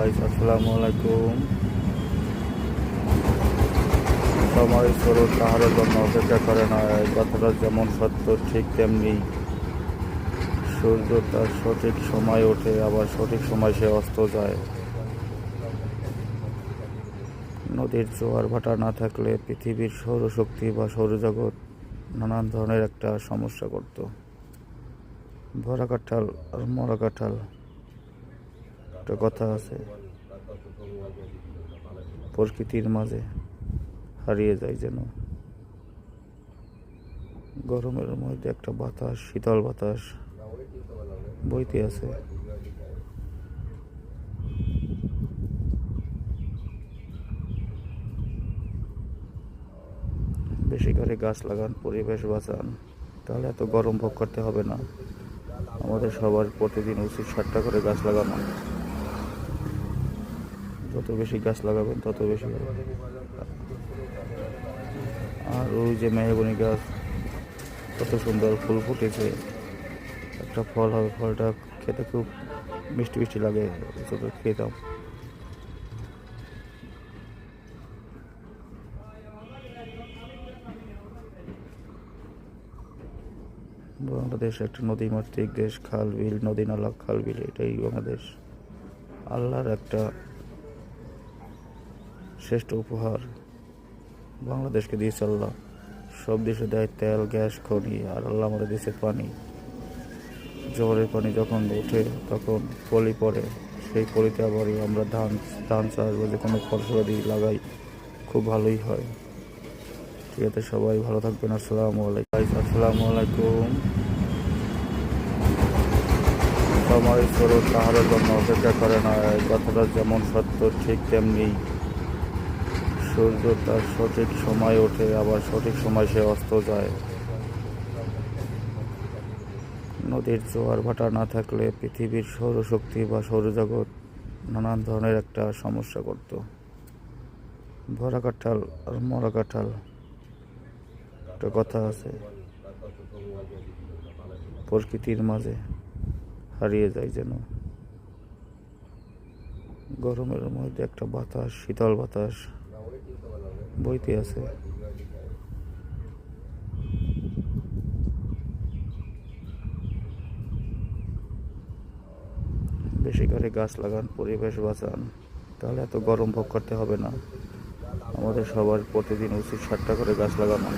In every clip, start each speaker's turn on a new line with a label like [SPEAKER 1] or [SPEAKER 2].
[SPEAKER 1] Guys, আসসালামু আলাইকুম। সময় স্রোত কাহারও জন্য অপেক্ষা করে না, এই কথাটা যেমন সত্য ঠিক তেমনি সূর্য তার সঠিক সময় ওঠে, আবার সঠিক সময় সে অস্ত যায়। নদীর জোয়ার ভাটা না থাকলে পৃথিবীর সৌরশক্তি বা সৌরজগৎ নানান ধরনের একটা সমস্যা করত। ভরা কাঁঠাল আর মরা কাঁঠাল, একটা কথা আছে, প্রকৃতির মাঝে হারিয়ে যায় যেন। গরমের মধ্যে একটা বাতাস, শীতল বাতাস বইতে আছে। বেশি করে গাছ লাগান, পরিবেশ বাঁচান, তাহলে এত গরম ভোগ করতে হবে না। আমাদের সবার প্রতিদিন উচিত 7টা করে গাছ লাগানো। যত বেশি গাছ লাগাবেন তত বেশি হবে। আর ওই যে মেহগনি গাছ, কত সুন্দর ফুল ফুটেছে, একটা ফল হবে, ফলটা খেতে খুব মিষ্টি মিষ্টি লাগে, ছোট খেতাম। বাংলাদেশ একটা নদীমাতৃক দেশ, খাল বিল, নদী নালা, খাল বিল, এটাই বাংলাদেশ। আল্লাহর একটা শ্রেষ্ঠ উপহার বাংলাদেশকে দিয়েছে আল্লাহ। সব দেশে দেয় তেল, গ্যাস, খনি, আর আল্লাহ আমাদের দিয়েছে পানি। জোয়ারের পানি যখন ওঠে তখন পলি পড়ে, সেই পলিতে আবারই আমরা ধান চাষ বা যে কোনো ফসলাদি লাগাই, খুব ভালোই হয়। ঠিক আছে, সবাই ভালো থাকবেন। আসসালামু আলাইকুম। সময় স্রোত কাহারও জন্য অপেক্ষা করে না, এই কথাটা যেমন সত্য ঠিক তেমনি সূর্য তার সঠিক সময় ওঠে, আবার সঠিক সময় সে অস্ত যায়। নদীর জোয়ার ভাটা না থাকলে পৃথিবীর সৌরশক্তি বা সৌরজগৎ নানান ধরনের একটা সমস্যা করত। ভরা কাঁঠাল আর মরা কাঁঠাল, একটা কথা আছে, প্রকৃতির মাঝে হারিয়ে যায় যেন। গরমের মধ্যে একটা বাতাস, শীতল বাতাস বইতে আছে। বেশি করে গাছ লাগান, পরিবেশ বাঁচান, তাহলে এত গরম ভোগ করতে হবে না। আমাদের সবার প্রতিদিন উচিত 7টা করে গাছ লাগানো।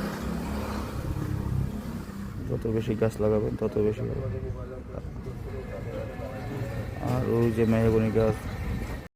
[SPEAKER 1] যত বেশি গাছ লাগাবেন তত বেশি হবে। আর ওই যে মেহগনি গাছ,